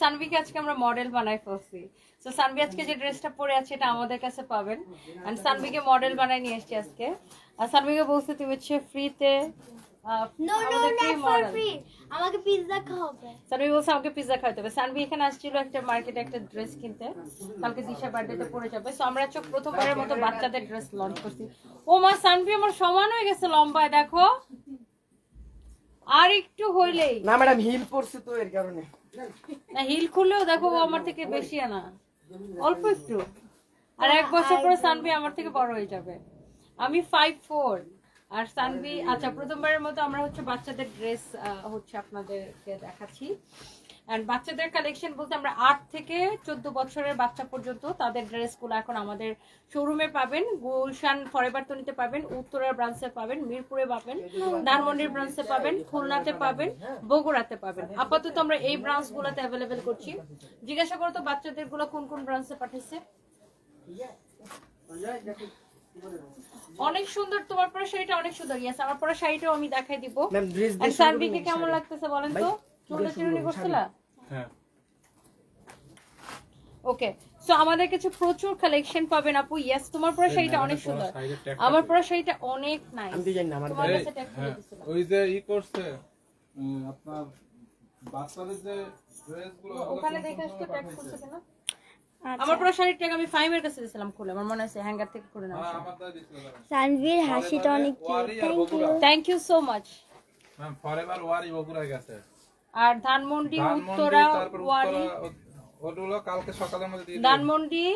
সানভিকে আজকে আমরা মডেল বানাই ফেলছি। সো সানভি আজকে যে ড্রেসটা পরে আছে এটা আমাদের কাছে পাবেন, এন্ড সানভিকে মডেল বানাই নিয়ে এসেছি আজকে। আর সানভিকে বলতে তুমি হচ্ছে ফ্রিতে আমাকে পিৎজা খাওয়াবে। সানভি বলছে আমাকে পিৎজা খাওয়াতে হবে। সানভি এখানে আসছিল একটা মার্কেটে একটা ড্রেস কিনতে, কালকে দিশা বার্থডেতে পরে যাবে। সো আমরা প্রথমবারের মতো বাচ্চাদের ড্রেস লঞ্চ করছি। ও মা, সানভি আমার সমান হয়ে গেছে লম্বায়, দেখো আর একটু হইলেই। না ম্যাডাম হিল পরছে তো এর কারণে। না হিল খুললেও দেখো ও আমার থেকে বেশি না, অল্প একটু। আর 1 বছর পরে সানভি আমার থেকে বড় হয়ে যাবে। আমি 5'4" আর সানভি। আচ্ছা, প্রথমবারের মতো আমরা হচ্ছে বাচ্চাদের ড্রেস হচ্ছে আপনাদেরকে দেখাচ্ছি। এন্ড বাচ্চাদের কালেকশন বলতে আমরা 8 থেকে 14 বছরের বাচ্চা পর্যন্ত তাদের ড্রেসগুলো এখন আমাদের শোরুমে পাবেন। গুলশান ফরএভার তনিতে পাবেন, উত্তরার ব্রাঞ্চে পাবেন, মিরপুরে পাবেন, ধানমন্ডির ব্রাঞ্চে পাবেন, খুলনাতে পাবেন, বগুড়াতে পাবেন। আপাতত আমরা এই ব্রাঞ্চগুলোতে অ্যাভেলেবেল করছি। জিজ্ঞাসা করো তো বাচ্চাদের গুলো কোন কোন ব্রাঞ্চে পাঠাইছে। অনেক সুন্দর, তোমার পরা শাড়িটা অনেক সুন্দর। ইয়েস, আমার পরা শাড়িটাও আমি দেখাই দিব। আর সানভিকে কেমন লাগতেছে বলেন তো? চুলটা চিরুনি করছিলা? হ্যাঁ। ওকে, সো আমাদের কাছে প্রচুর কালেকশন পাবেন আপু। ইয়েস, তোমার পরা শাড়িটা অনেক সুন্দর, আমার পরা শাড়িটা অনেক নাইস। আমি জানি না আমার কাছে ট্যাগ করে দিছিলাম। ওই যে ই করছে আপনার বাচ্চাদের যে ড্রেসগুলো ওখানে দেখে আসতে ট্যাগ করছে কেন? আমার পরা শাড়ির ট্যাগ আমি 5 এর কাছে দিছিলাম খুলে, আমার মনে আছে হ্যাঙ্গার থেকে করে নাও। সানভির হাসিটা অনেক cute. Thank you so much ma'am. Forever ওয়ারি বগুড়া গেছে। আর ধানমন্ডি, উত্তরা, ওয়ারি, ওগুলো কালকে সকালের মধ্যে দিয়ে দিন। ধানমন্ডি,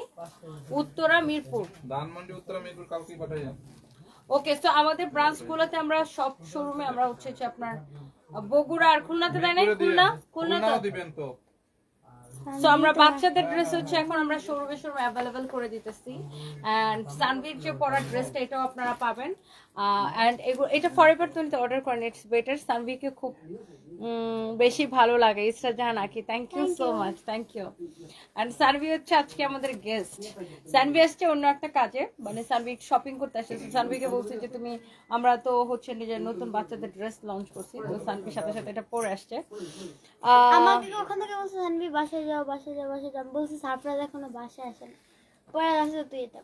উত্তরা, মিরপুর। ধানমন্ডি, উত্তরা, মিরপুর কালকেই পাঠাই যান। ওকে, সো আমাদের ব্রাঞ্চগুলোতে আমরা সব শোরুমে আমরা হচ্ছে আপনার বগুড়া আর খুলনাতে দেয় নাই? খুলনাতে দিবেন তো। সো আমরা বাচ্চাদের ড্রেস হচ্ছে এখন আমরা শোরুমে অ্যাভেলেবেল করে দিতেছি। এন্ড সানভির যে পরা ড্রেসটা এটাও আপনারা পাবেন। এন্ড এটা ফরএভার তনিতে অর্ডার করেন, ইটস বেটার। সানভিকে খুব বেশি ভালো লাগে। Isra Jahan Aki, thank you so much, thank you. And Sanvi হচ্ছে আজকে আমাদের গেস্ট। সানভি আসছে অন্য একটা কাজে, মানে সানভি শপিং করতে আসছে। সানভিকে বলছে যে তুমি, আমরা তো হচ্ছে নিজের নতুন বাচ্চাদের ড্রেস লঞ্চ করছি, তো সানভির সাথে সাথে এটা পরে আসছে। আমাকে ওখান থেকে বলছে সানভি বাসায় যাও, বাসায় যাও, বাসায় যাও। বলছে সারপ্রাইজ এখনো বাসায় আসে না, পরে আসছে তুই এটা।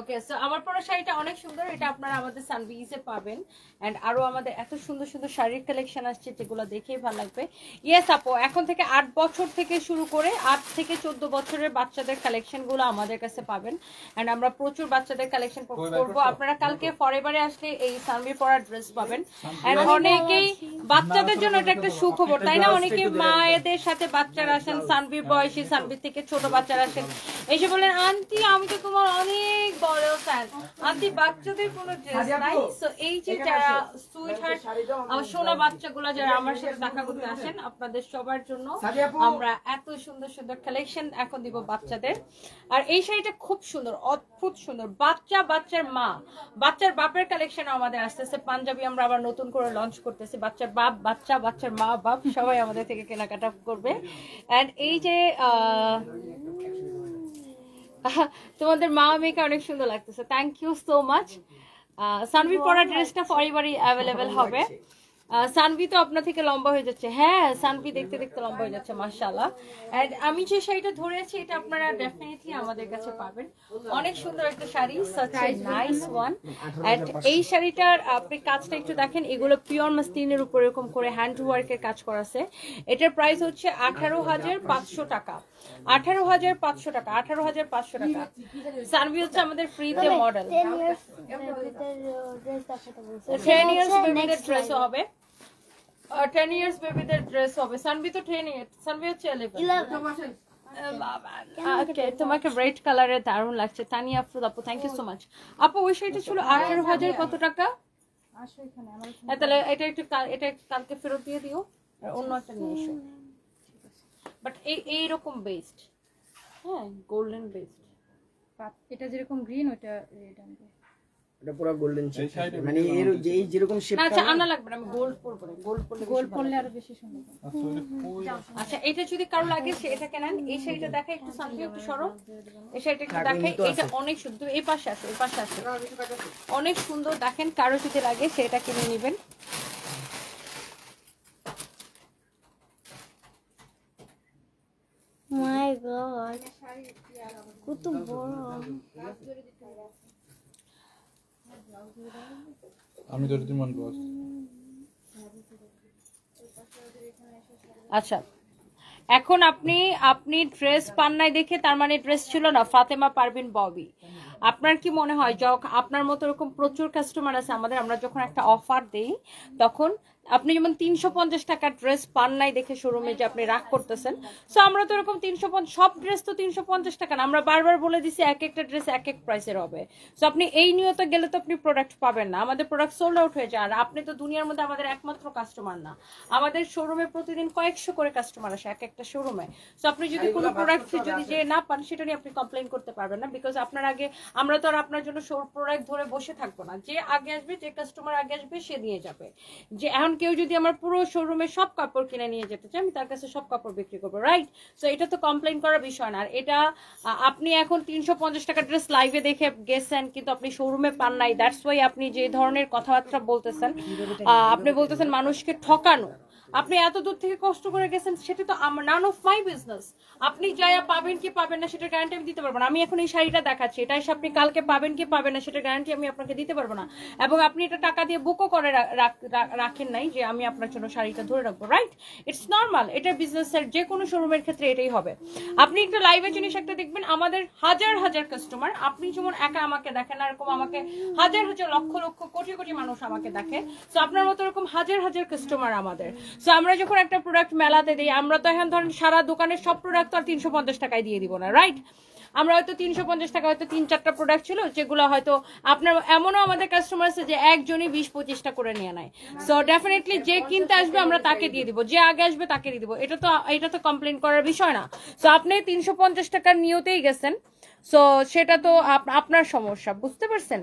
ওকে, সো আমার পরা শাড়িটা অনেক সুন্দর, এটা আপনারা আমাদের সানভিজে পাবেন। এন্ড আরো আমাদের এত সুন্দর সুন্দর শাড়ির কালেকশন আসছে যেগুলো দেখেই ভালো লাগবে। ইয়েস আপু, এখন থেকে 8 বছর থেকে শুরু করে 8 থেকে 14 বছরের বাচ্চাদের কালেকশনগুলো আমাদের কাছে পাবেন। এন্ড আমরা প্রচুর বাচ্চাদের কালেকশন করব। আপনারা কালকে ফরএভারে আসলে এই সানভি পরা ড্রেস পাবেন। এন্ড অনেকেই বাচ্চাদের জন্য এটা একটা সুখবর, তাই না? অনেকে মায়েদের সাথে বাচ্চারা আসেন, সানভির বয়সী, সানভির থেকে ছোট বাচ্চারা আসেন, এসে বলেন আন্টি আমি তো তোমার অনেক বড় ফ্যান, আন্টি বাচ্চাদের কোনো ড্রেস নাই। সো এই যে যারা সুইট হার্ট সোনা বাচ্চাগুলো যারা আমার সাথে দেখা করতে আসেন, আপনাদের সবার জন্য আমরা এত সুন্দর সুন্দর কালেকশন এখন দিব বাচ্চাদের। আর এই শাড়িটা খুব সুন্দর, অদ্ভুত সুন্দর। বাচ্চার মা, বাচ্চার বাপের কালেকশন আমাদের আসতেছে। পাঞ্জাবি আমরা আবার নতুন করে লঞ্চ করতেছি। বাচ্চার বাপ, বাচ্চার মা, বাপ সবাই আমাদের থেকে কেনাকাটা করবে। এন্ড এই যে তোমাদের মা মেয়েকে অনেক সুন্দর লাগতেছে, thank you so much. Sanvi পরা ড্রেসটা ফরএভারই অ্যাভেলেবেল হবে। সানভি তো আপনার থেকে লম্বা হয়ে যাচ্ছে। হ্যাঁ, সানভি দেখতে দেখতে লম্বা হয়ে যাচ্ছে, মাশাআল্লাহ। এন্ড আমি যে শাড়িটা ধরেছি এটা আপনারা ডেফিনেটলি আমাদের কাছে পাবেন। অনেক সুন্দর একটা শাড়ি, such a nice one. And এই শাড়িটার আপনি কাজটা একটু দেখেন, এগুলো পিওর মাসলিনের উপর এরকম করে হ্যান্ড ওয়ার্কের কাজ করা আছে। এটার প্রাইস হচ্ছে 18,500 টাকা। 18,500 টাকা, 18,500 টাকা। সানভি হচ্ছে আমাদের ফ্রিতে মডেল। 10 ইয়ার্স বেবিদের ড্রেসও হবে, 10 ইয়ার্স বেবিদের ড্রেস হবে। সানভি তো 10 ইয়ার্স, সানভি হচ্ছে 11। ওকে, তোমাকে রেড কালারের দারুণ লাগছে। তানিয়া আফরোজ আপু, থ্যাংক ইউ সো মাচ। আপু ওই শাড়িটা ছিল 18,000 কত টাকা? তাহলে এটা একটু এটা কালকে ফেরত দিয়ে দিও, আর অন্য একটা নিয়ে এসো। বাট এইরকম বেস্ট, হ্যাঁ গোল্ডেন বেস্ট। এটা যেরকম গ্রিন ওটা রেড আনবে, এটা পুরো গোল্ডেন শেপ, মানে এর যে যেরকম শেপটা। আচ্ছা আনা লাগবে না, আমি গোল্ড পরবো না, গোল্ড পরলে আরো বেশি সুন্দর। আচ্ছা এটা যদি কারো লাগে সে এটা কেনেন। এই শাড়িটা দেখা একটু সামনে একটু সরো, এই শাড়িটা একটু দেখাই, এটা অনেক সুন্দর। এই পাশে আছে, এই পাশে আছে, অনেক সুন্দর। দেখেন কারো যদি লাগে সেটা কিনে নেবেন। কত বড়। আমি তো তুমি মন বস। আচ্ছা, এখন আপনি ড্রেস পান নাই দেখে তার মানে ড্রেস ছিল না, ফাতেমা পারভিন ববি। আপনার কি মনে হয় যখন আপনার মতো এরকম প্রচুর কাস্টমার আছে আমাদের, আমরা যখন একটা অফার দেই তখন আপনি যেমন 350 টাকার ড্রেস পান নাই দেখে শোরুমে যে আপনি রাগ করতেছেন, সো আমরা তো এরকম 350 সব ড্রেস তো 350 টাকা না, আমরা বারবার বলে দিছি এক একটা ড্রেস এক এক প্রাইসের হবে। সো আপনি এই নিয়তে গেলে তো আপনি প্রোডাক্ট পাবেন না, আমাদের প্রোডাক্ট সোল্ড আউট হয়ে যায়। আর আপনি তো দুনিয়ার মধ্যে আমাদের একমাত্র কাস্টমার না, আমাদের শোরুমে প্রতিদিন কয়েকশো করে কাস্টমার আসে এক একটা শোরুমে। সো আপনি যদি কোনো প্রোডাক্ট যদি যে না পান সেটা নিয়ে আপনি কমপ্লেন করতে পারবেন না, বিকজ আপনার আগে আমরা তো আর আপনার জন্য প্রোডাক্ট ধরে বসে থাকবো না। যে আগে আসবে, যে কাস্টমার আগে আসবে সে নিয়ে যাবে। যে এখন কেউ যদি আমার পুরো শোরুমে সব কাপড় কিনে নিয়ে যেতে চায়, আমি তার কাছে সব কাপড় বিক্রি করবো, রাইট? সো এটা তো কমপ্লেন করার বিষয় না। আর এটা আপনি এখন 350 টাকা ড্রেস লাইভে দেখে গেছেন কিন্তু আপনি শোরুমে পান নাই, দ্যাটস ওয়াই আপনি যে ধরনের কথাবার্তা বলতেছেন, আপনি বলতেছেন মানুষকে ঠকানো। আপনি এত দূর থেকে কষ্ট করে গেছেন, সেটা তো নান অফ মাই বিজনেস। আপনি যাইয়া পাবেন কি পাবেন না সেটা গ্যারান্টি আমি দিতে পারবো না। আমি এখন এই শাড়িটা দেখাচ্ছি, এটা এসে আপনি কালকে পাবেন কি পাবেন না সেটা গ্যারান্টি আমি আপনাকে দিতে পারবো না। এবং আপনি এটা টাকা দিয়ে বুকও করে রাখেন নাই যে আমি আপনার জন্য শাড়িটা ধরে রাখবো, রাইট? ইটস নর্মাল, এটা বিজনেসের যে কোনো শোরুমের ক্ষেত্রে এটাই হবে। আপনি একটা লাইভে জিনিস একটা দেখবেন, আমাদের হাজার হাজার কাস্টমার, আপনি যেমন একা আমাকে দেখেন এরকম আমাকে হাজার হাজার লক্ষ লক্ষ কোটি কোটি মানুষ আমাকে দেখে। তো আপনার মতো এরকম হাজার হাজার কাস্টমার আমাদের। সো আমরা যখন একটা প্রোডাক্ট মেলাতে দিই, আমরা তো এখন ধরেন সারা দোকানের সব প্রোডাক্ট তো আর 350 টাকায় দিয়ে দিব না, রাইট? আমরা হয়তো 350 টাকা হয়তো 3-4টা প্রোডাক্ট ছিল যেগুলো হয়তো আপনার, এমনও আমাদের কাস্টমার আছে যে একজনই 20-25টা করে নিয়ে নেয়। সো ডেফিনেটলি যে কিনতে আসবে আমরা তাকে দিয়ে দিব, যে আগে আসবে তাকে দিয়ে দিব, এটা তো কমপ্লেন করার বিষয় না। সো আপনি 350 টাকার নিয়তেই গেছেন, সো সেটা তো আপনার সমস্যা, বুঝতে পারছেন?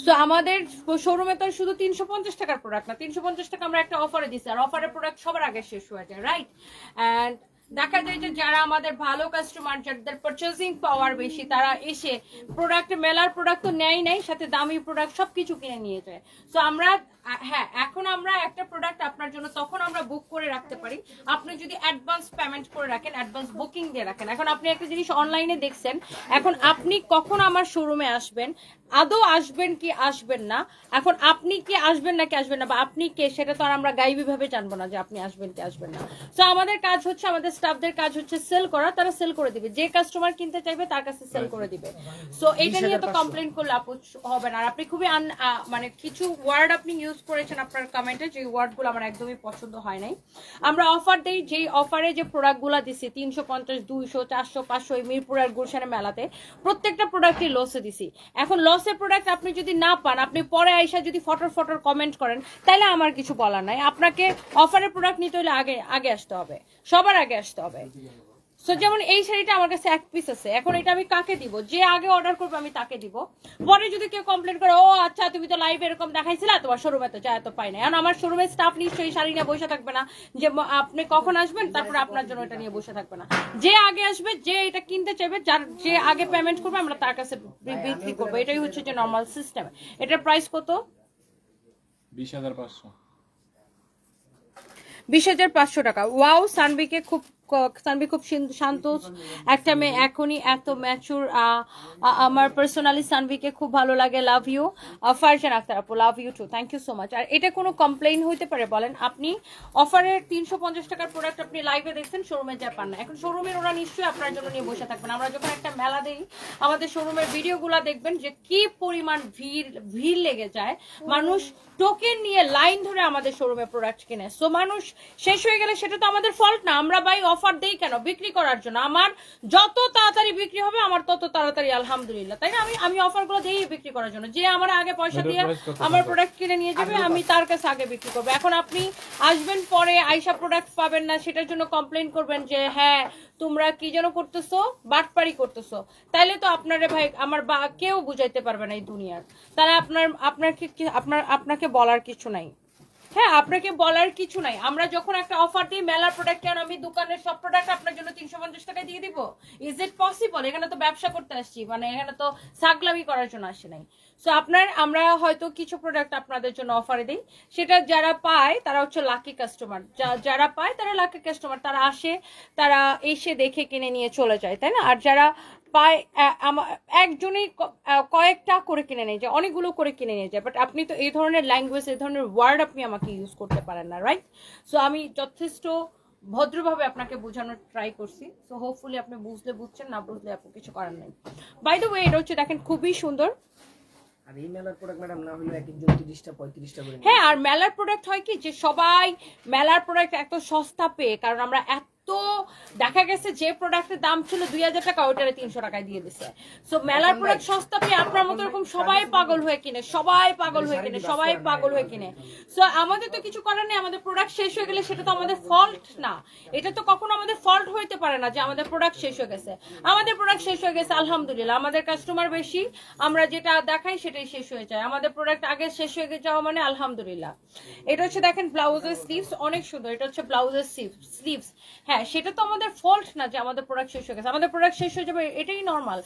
সো আমাদের শোরুমে তো শুধু 350 টাকার প্রোডাক্ট না, 350 টাকা আমরা একটা অফারে দিচ্ছি, আর অফারের প্রোডাক্ট সবার আগে শেষ হয়ে যায়, রাইট? অ্যান্ড দেখা যায় যে যারা আমাদের ভালো কাস্টমার, যাদের পারচেজিং পাওয়ার বেশি, তারা এসে প্রোডাক্ট মেলার প্রোডাক্ট তো নেয় নাই, সাথে দামি প্রোডাক্ট সবকিছু কিনে নিয়ে যায়। সো আমরা হ্যাঁ, এখন আমরা একটা প্রোডাক্ট আপনার জন্য তখন আমরা বুক করে রাখতে পারি আপনি যদি অ্যাডভান্স পেমেন্ট করে রাখেন, অ্যাডভান্স বুকিং দিয়ে রাখেন। এখন আপনি একটা জিনিস অনলাইনে দেখছেন, এখন আপনি কখন আমার শোরুমে আসবেন, আদৌ আসবেন কি আসবেন না, এখন আপনি কি আসবেন নাকি আসবেন না, বা আপনি কে সেটা তো আর আমরা গাইবি ভাবে জানবো না যে আপনি আসবেন কি আসবেন না। সো আমাদের কাজ হচ্ছে, আমাদের স্টাফদের কাজ হচ্ছে সেল করা, তারা সেল করে দিবে, যে কাস্টমার কিনতে চাইবে তার কাছে সেল করে দিবে। সো এটা নিয়ে তো কমপ্লেন করলে হবে না। আর আপনি খুবই মানে কিছু ওয়ার্ড আপনি ইউজ করেছেন আপনার কমেন্টে, যে ওয়ার্ডগুলো আমার একদমই পছন্দ হয় নাই। আমরা অফার দেই, যেই অফারে যে প্রোডাক্টগুলো দিছি 350, 200, 400, 500 মিরপুর আর গুলশানে মেলাতে প্রত্যেকটা প্রোডাক্টই লসে দিছি। এখন লসের প্রোডাক্ট আপনি যদি না পান, আপনি পরে আইসা যদি ফটোর কমেন্ট করেন, তাহলে আমার কিছু বলার নাই। আপনাকে অফারের প্রোডাক্ট নিতে হলে আগে আসতে হবে, সবার আগে আসতে হবে। সো যেমন এই শাড়িটা আমার কাছে এক পিস আছে, এখন এটা আমি কাকে দিব? যে আগে অর্ডার করবে আমি তাকে দিব। পরে যদি কেউ কমপ্লেন করে, ও আচ্ছা তুমি তো লাইভ এরকম দেখাইছিলা, তোমার শোরুমে তো যায় তো পাই না, এখন আমার শোরুমের স্টাফ নিশ্চয়ই শাড়ি নিয়ে বসে থাকবে না যে আপনি কখন আসবেন, তারপরে আপনার জন্য এটা নিয়ে বসে থাকবে না। যে আগে আসবে, যে এটা কিনতে চাইবে, যে আগে পেমেন্ট করবে আমরা তার কাছে বিক্রি করবো, এটাই হচ্ছে যে নর্মাল সিস্টেম। এটার প্রাইস কত? 20,500। 20,500 টাকা। ওয়াও, সানভি খুব শান্ত একটা মেয়ে, এখনই এত ম্যাচুর। আমার পার্সোনালি সানভিকে খুব ভালো লাগে, লাভ ইউ। ফারজান আক্তার আপু, love you too, thank you so much. আর এটা কোনো কমপ্লেইন হইতে পারে বলেন? আপনি অফারের 350 টাকার প্রোডাক্ট আপনি লাইভে দেখছেন, শোরুমে যা পান না। এখন শোরুমের ওরা নিশ্চয়ই আপনার জন্য নিয়ে বসে থাকবেন। আমরা যখন একটা মেলা দিই, আমাদের শোরুমের ভিডিওগুলো দেখবেন যে কি পরিমাণ ভিড় লেগে যায়, মানুষ টোকেন নিয়ে লাইন ধরে আমাদের শোরুমে প্রোডাক্ট কিনে। সো মানুষ শেষ হয়ে গেলে সেটা তো আমাদের ফল্ট না, আমরা বাই অফার দেই কেন? বিক্রি করার জন্য। আমার যত তাড়াতাড়ি বিক্রি হবে আমার তত তাড়াতাড়ি আলহামদুলিল্লাহ, তাই না? আমি অফারগুলো দেই বিক্রি করার জন্য। যে আমার আগে পয়সা দিয়ে আমার প্রোডাক্ট কিনে নিয়ে যাবে, আমি তার কাছে আগে বিক্রি করবো। এখন আপনি আসবেন পরে আইসা প্রোডাক্ট পাবেন না, সেটার জন্য কমপ্লেন করবেন যে হ্যাঁ তোমরা কি যেন করতেছো, বাটপারি করতেছো, তাইলে তো আপনারে ভাই আমার কেউ বুঝাইতে পারবে না এই দুনিয়ার। তাহলে আপনাকে বলার কিছু নাই। হ্যাঁ, আপনাকে বলার কিছু নাই। আমরা যখন একটা অফার দিই মেলার প্রোডাক্ট, কেন আমি দোকানের সব প্রোডাক্ট আপনার জন্য 350 টাকায় দিয়ে দিব? Is it possible? এখানে তো ব্যবসা করতে আসছি, মানে এখানে তো সাগলামি করার জন্য আসি নাই। সো আমরা হয়তো কিছু প্রোডাক্ট আপনাদের জন্য অফারে দিই, সেটা যারা পায় তারা হচ্ছে লাকি কাস্টমার, যারা পায় তারা লাকি কাস্টমার, তারা আসে, তারা এসে দেখে কিনে নিয়ে চলে যায়, তাই না? আর যারা পায় একজনই কয়েকটা করে কিনে নিয়ে যায়, অনেকগুলো করে কিনে নিয়ে যায়, বাট আপনি তো এই ধরনের ল্যাঙ্গুয়েজ, এই ধরনের ওয়ার্ড আপনি আমাকে ইউজ করতে পারেন না, রাইট? সো আমি যথেষ্ট ভদ্রভাবে আপনাকে বোঝানোর ট্রাই করছি। সো হোপফুলি আপনি বুঝলে বুঝছেন, না বুঝলে আপনি কিছু করার নেই। বাই দ্য ওয়ে, এটা হচ্ছে দেখেন খুবই সুন্দর। আর এই মেলার প্রোডাক্ট ম্যাডাম না হলে এক একজন 30টা 35টা করে। হ্যাঁ, আর মেলার প্রোডাক্ট হয় কি যে সবাই মেলার প্রোডাক্ট এত সস্তা পেয়ে, কারণ আমরা এত দেখা গেছে যে প্রোডাক্টের দাম ছিল 2000 টাকা ওইটারে 300 টাকায় দিয়ে দিছে। সো মেলার প্রোডাক্ট সস্তা পেয়ে আপনার মতো এরকম সবাই পাগল হয়ে কিনে, সবাই পাগল হয়ে কিনে, সবাই পাগল হয়ে কিনে। সো আমাদের তো কিছু করার নেই, আমাদের প্রোডাক্ট শেষ হয়ে গেলে সেটা তো আমাদের ফল্ট না, এটা তো কখনো আমাদের ফল্ট হইতে পারে না যে আমাদের প্রোডাক্ট শেষ হয়ে গেছে। আমাদের প্রোডাক্ট শেষ হয়ে গেছে আলহামদুলিল্লাহ, আমাদের কাস্টমার বেশি, আমরা যেটা দেখাই সেটাই শেষ হয়ে যায়। আমাদের প্রোডাক্ট আগে শেষ হয়ে যাওয়া মানে আলহামদুলিল্লাহ। এটা হচ্ছে দেখেন ব্লাউজের স্লিভস অনেক সুন্দর, এটা হচ্ছে ব্লাউজের স্লিভস। হ্যাঁ, সেটা তো আমাদের ফল্ট না যে আমাদের প্রোডাক্ট শেষ হয়ে গেছে, আমাদের প্রোডাক্ট শেষ হয়ে যাবে এটাই নর্মাল।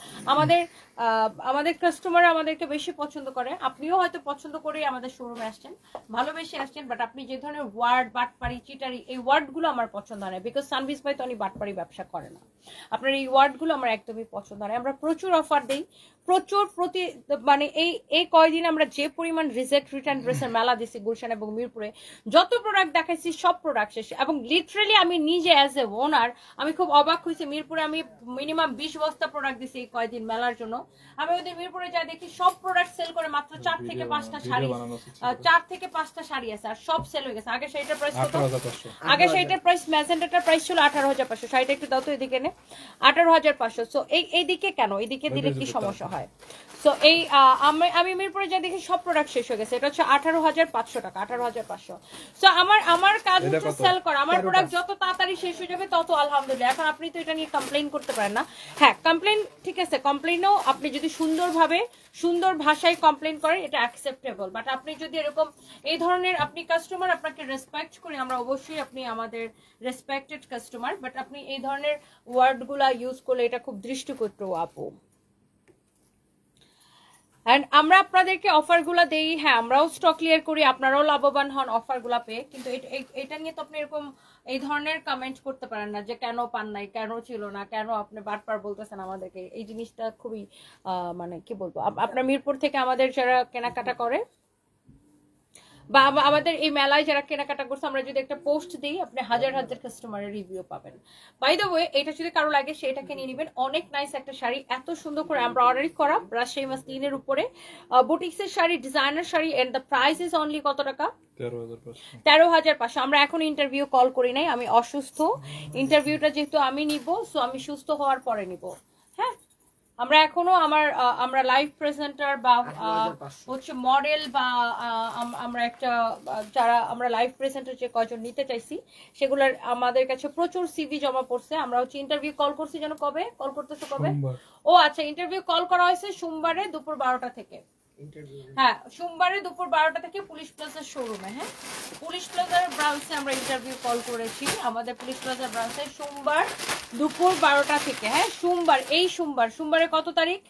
আমাদের কাস্টমার আমাদেরকে বেশি পছন্দ করে, আপনিও হয়তো পছন্দ করেই আমাদের শোরুমে আসছেন, ভালোবেসে আসছেন, বাট আপনি যে ধরনের ওয়ার্ড, বাটপাড়ি, চিটারি, এই ওয়ার্ডগুলো আমার পছন্দ হয় না, বিকজ সানভিজ ভাই তো উনি বাটপাড়ি ব্যবসা করে না। আপনার এই ওয়ার্ডগুলো আমার একদমই পছন্দ হয়। আমরা প্রচুর অফার দিই, প্রচুর মানে এই কয়দিন আমরা যে পরিমাণ রিজেক্ট রিটার্ন ড্রেসের মেলা দিছি গুলশান এবং মিরপুরে, যত প্রোডাক্ট দেখাইছি সব প্রোডাক্ট শেষ। এবং লিটারেলি আমি নিজে অ্যাজ এ ওনার আমি খুব অবাক হয়েছি, মিরপুরে আমি মিনিমাম 20 বস্তা প্রোডাক্ট দিছি এই কয়দিন মেলার জন্য। আমি ওদের মিরপুরে যা দেখি সব প্রোডাক্ট সেল করে মাত্র 4 থেকে 5টা শাড়ি, 4 থেকে 5টা শাড়ি আছে, আর সব সেল হয়ে গেছে। আগে সেইটার প্রাইস কত? আগে সেইটার প্রাইস ম্যাজেন্টাটার প্রাইস ছিল 18,500। শাড়িটা একটু দাও তো এদিকে নে, 18,500। সো এইদিকে কেন, এইদিকে দিলে কি সমস্যা হয়? সো এই আমি মিরপুরে যা দেখি সব প্রোডাক্ট শেষ হয়ে গেছে। এটা হচ্ছে 18,500 টাকা, 18,500। সো আমার কাজ হচ্ছে সেল করা, আমার প্রোডাক্ট যত তাড়াতাড়ি শেষ হয়ে যাবে তত আলহামদুলিল্লাহ। এখন আপনি তো এটা নিয়ে কমপ্লেইন করতে পারেন না। হ্যাঁ, কমপ্লেইন ঠিক আছে, কমপ্লেইনও আপনি যদি সুন্দরভাবে সুন্দর ভাষায় কমপ্লেইন করেন এটা অ্যাকসেপ্টেবল, বাট আপনি যদি এরকম এই ধরনের, আপনি কাস্টমার, আপনাকে রেসপেক্ট করি আমরা, অবশ্যই আপনি আমাদের রেসপেক্টেড কাস্টমার, বাট আপনি এই ধরনের ওয়ার্ডগুলা ইউজ করলে এটা খুব দৃষ্টিকটু আপু। এন্ড আমরা আপনাদেরকে অফারগুলো দেই, হ্যাঁ আমরাও স্টক ক্লিয়ার করি, আপনারাও লাভবান হন অফারগুলো পেয়ে, কিন্তু এটা নিয়ে তো আপনি এরকম এই ধরনের কমেন্ট করতে পারেন না যে কেন পান নাই, কেন ছিল না, কেন আপনি বারবার বলতেছেন আমাদেরকে। এই জিনিসটা খুবই মানে কি বলবো, আপনার মিরপুর থেকে আমাদের যারা কেনাকাটা করে বা আমাদের এই মেলায় যারা কেনাকাটা করছে, আমরা যদি একটা পোস্ট দিই আপনি হাজার হাজার কাস্টমারের রিভিউ পাবেন। বাই দ্য ওয়ে, এটা যদি কারো লাগে সেটাকে নিয়ে নেবেন। অনেক নাইস একটা শাড়ি, এত সুন্দর করে এমব্রয়ডারি করা রাজশাহী মাসলিনের উপরে বুটিক্সের শাড়ি, ডিজাইনার শাড়ি, and the price is only কত টাকা? 13,500। আমরা এখন ইন্টারভিউ কল করি নাই, আমি অসুস্থ, ইন্টারভিউটা যেহেতু আমি নিব, সো আমি সুস্থ হওয়ার পরে নিব। হ্যাঁ, আমরা এখনো আমরা লাইভ প্রেজেন্টার বা হচ্ছে মডেল বা আমরা একটা যারা আমরা লাইভ প্রেজেন্টার যে কয়জন নিতে চাইছি সেগুলোর আমাদের কাছে প্রচুর সিভি জমা পড়ছে। আমরা হচ্ছে ইন্টারভিউ কল করছি, যেন কবে কল করতেছো কবে? ও আচ্ছা, ইন্টারভিউ কল করা হয়েছে সোমবারে দুপুর 12টা থেকে। হ্যাঁ, সোমবারে দুপুর 12টা থেকে পুলিশ প্লাজার শোরুমে। হ্যাঁ, পুলিশ প্লাজার ব্রাঞ্চে আমরা ইন্টারভিউ কল করেছি, আমাদের পুলিশ প্লাজার ব্রাঞ্চে সোমবার দুপুর 12টা থেকে। হ্যাঁ, সোমবার, এই সোমবারে কত তারিখ?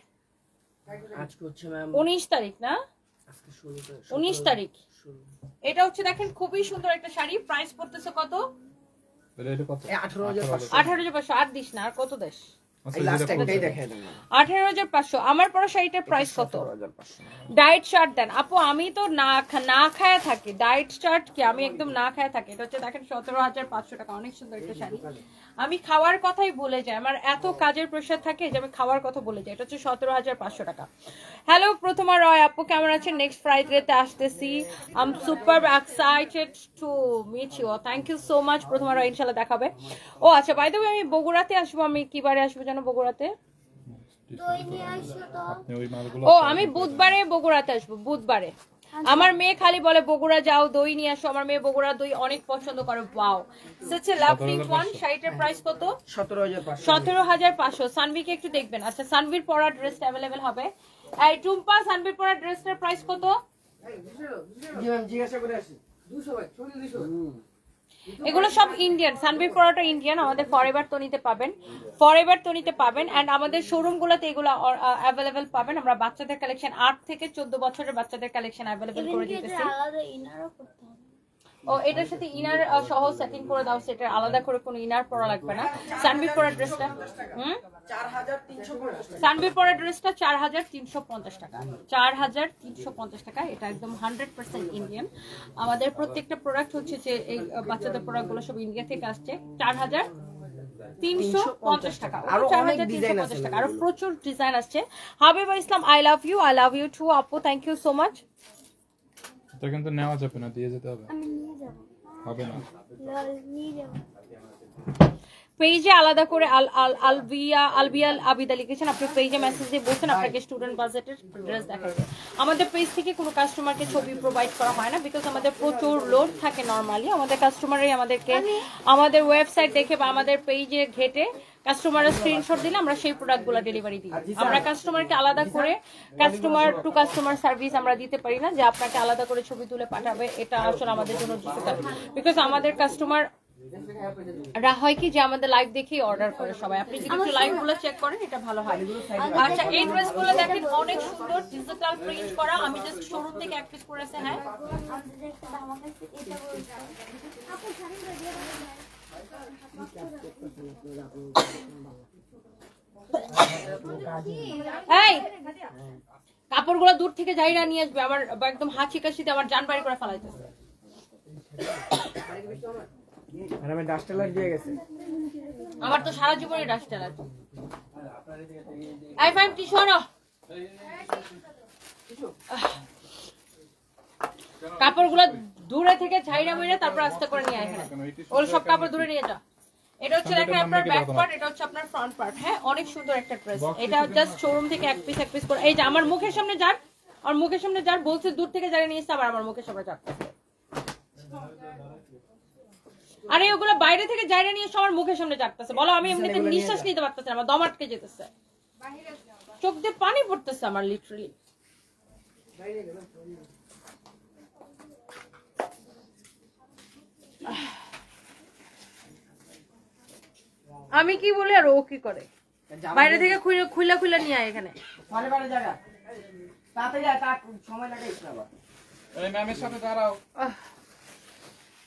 আজকে হচ্ছে ম্যাম 19 তারিখ না? আজকে 19 তারিখ। এটা হচ্ছে দেখেন খুবই সুন্দর একটা শাড়ি, প্রাইস পড়তেছে কত? 18,500। আর দিস না, আর কত দেশ? 18,500। আমার পরা শাড়িটার প্রাইস কত? ডায়েট চার্ট দেন আপু, আমি তো না খায়া থাকি। ডায়েট চার্ট কি, আমি একদম না খায়া থাকি। এটা হচ্ছে দেখেন 17,500 টাকা, অনেক সুন্দর একটা শাড়ি। আমি খাওয়ার কথাই ভুলে যাই, আমার এত কাজের প্রেশার থাকে যে আমি খাওয়ার কথা ভুলে যাই। এটা হচ্ছে 17,500 টাকা। হ্যালো প্রথমা রয় আপু, কেমন আছেন? নেক্সট ফ্রাইডেতে আসতেছি, I am super excited to meet you. Thank you so much Prothoma Roy, ইনশাআল্লাহ দেখাবে। ও আচ্ছা, বাই দ্য ওয়ে আমি বগুড়াতে আসবো। আমি কিবারে আসবো জানো বগুড়াতে? ও আমি বুধবারে বগুড়াতে আসবো, বুধবারে। আমার মেয়ে খালি বলে বগুড়া যাও, দই নিয়ে আসো। আমার মেয়ে বগুড়া দই অনেক পছন্দ করে। Wow, Sach a lovely one. শাড়িটার প্রাইস কত? 17,500। সানভিকে একটু দেখবেন। আচ্ছা, সানভির পরা ড্রেসটা अवेलेबल হবে। এই টুম্পা, সানভির পরা ড্রেসটার প্রাইস কত? জি ম্যাম, জিজ্ঞাসা করে আসি। 200 ভাই, 200। এগুলো সব ইন্ডিয়ান, সানবি পরাটা ইন্ডিয়ান, আমাদের ফরএভার তো নিতে পাবেন, ফরএভার তো নিতে পাবেন। এন্ড আমাদের শোরুমগুলোতে এগুলো অ্যাভেলেবেল পাবেন। আমরা বাচ্চাদের কালেকশন 8 থেকে 14 বছরের বাচ্চাদের কালেকশন অ্যাভেলেবেল করে দিতেছি। আলাদা ইনারও করতে হবে। ও এটার সাথে ইনার সহ সেটিং করে দাও, সেটার আলাদা করে কোনো ইনার পরা লাগবে না। সানবি পরা ড্রেসটা 4350 সানবি পরা ড্রেসটা 4350 টাকা, 4350 টাকা। এটা একদম 100% ইন্ডিয়ান। আমাদের প্রত্যেকটা প্রোডাক্ট হচ্ছে যে এই বাচ্চাদের প্রোডাক্টগুলো সব ইন্ডিয়া থেকে আসছে। 4350 টাকা, আরো অনেক ডিজাইন 4350 আছে, টাকা, আরো প্রচুর ডিজাইন আসছে। হাবিবা ইসলাম, আই লাভ ইউ টু আপু, থ্যাংক ইউ সো মাচ। এটা কিন্তু নেওয়া যাবে না, দিয়ে যেতে হবে। আমি নিয়ে যাব। হবে না। লল নিয়ে যাব। পেজে আলাদা করে আলবিয়া আবিদা লিখেছেন, আপনি পেজে মেসেজ দিয়ে বলছেন আপনাকে স্টুডেন্ট বাজেটের ড্রেস দেখাবে। আমাদের পেজ থেকে কোনো কাস্টমারকে ছবি প্রোভাইড করা হয় না, বিকজ আমাদের প্রচুর লোড থাকে। নর্মালি আমাদের কাস্টমারই আমাদেরকে আমাদের ওয়েবসাইট দেখে বা আমাদের পেজে ঘেটে কাস্টমাররা স্ক্রিনশট দিলে আমরা সেই প্রোডাক্টগুলো ডেলিভারি দিই। আমরা কাস্টমারকে আলাদা করে কাস্টমার টু কাস্টমার সার্ভিস আমরা দিতে পারি না, যে আপনাকে আলাদা করে ছবি তুলে পাঠাবে। এটা আসলে আমাদের জন্য ডিফিকাল্ট, বিকজ আমাদের কাস্টমার হয় কি যে আমাদের লাইভ দেখেই অর্ডার করে সবাই। আপনি যদি একটু লাইভ গুলো চেক করেন এটা ভালো হয়। আচ্ছা এই ড্রেস গুলো দেখেন অনেক সুন্দর ডিজিটাল প্রিন্ট করা, আমি জাস্ট শোরুম থেকে এক পিস করেছে। হ্যাঁ আমার কাছে এটা বলতে আপু শাড়ি দিয়ে এই কাপড়গুলো দূর থেকে যাইরা নিয়ে আসবে, আমার একদম হাঁচি কাশিতে আমার জান বাড়ি করে ফেলাইতেছে। আমি ডাস্ট অ্যালার্জি হয়ে গেছে, আমার তো সারা জীবনই dust allergy. I five tissue আনো। কাপড়গুলো দূরে থেকে ঝাইরা মেরে তারপর আস্তে করে নিয়ে এখানে, ওর সব কাপড় দূরে নিয়ে যা। এটা হচ্ছে দেখেন আপনার ব্যাক পার্ট, এটা হচ্ছে আপনার ফ্রন্ট পার্ট। হ্যাঁ অনেক সুন্দর একটা ড্রেস। এটা জাস্ট শোরুম থেকে এক পিস করে, এই যে আমার মুখের সামনে যার, আর মুখের সামনে যার বলছে দূর থেকে যারা নিয়ে এসছে, আবার আমার মুখের সামনে যাচ্ছে। আরে ওগুলো বাইরে থেকে যাইরা নিয়ে এসে আমার মুখের সামনে যাচ্ছে। বলো আমি এমনিতে নিঃশ্বাস নিতে পারতেছি না, আমার দম আটকে যেতেছে, চোখ দিয়ে পানি পড়তেছে আমার লিটারালি। আমি কি বলি আর ও কি করে, বাইরে থেকে খুইলা নিয়ে আয় এখানে। সময় লাগে না। এই ম্যামের সাথে দাঁড়াও।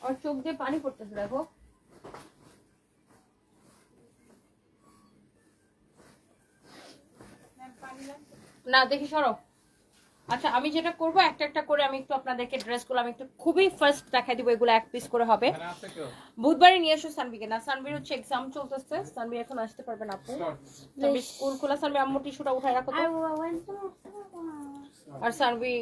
আর চোখ দিয়ে পানি পড়তেছে দেখো। না দেখি সরো। আচ্ছা আমি যেটা করবো একটা একটা করে আমি একটু আপনাদেরকে ড্রেসগুলো আমি একটু খুবই ফার্স্ট দেখাই দিব। এগুলো এক পিস করে হবে। বুধবারে নিয়ে এসো সানবিকে। না সানবির হচ্ছে এক্সাম চলতেছে, সানবি এখন আসতে পারবে না আপু। সানবি স্কুল খোলা। সানবি আম্মু টিস্যুটা উঠায় রাখো তো। আর সানবি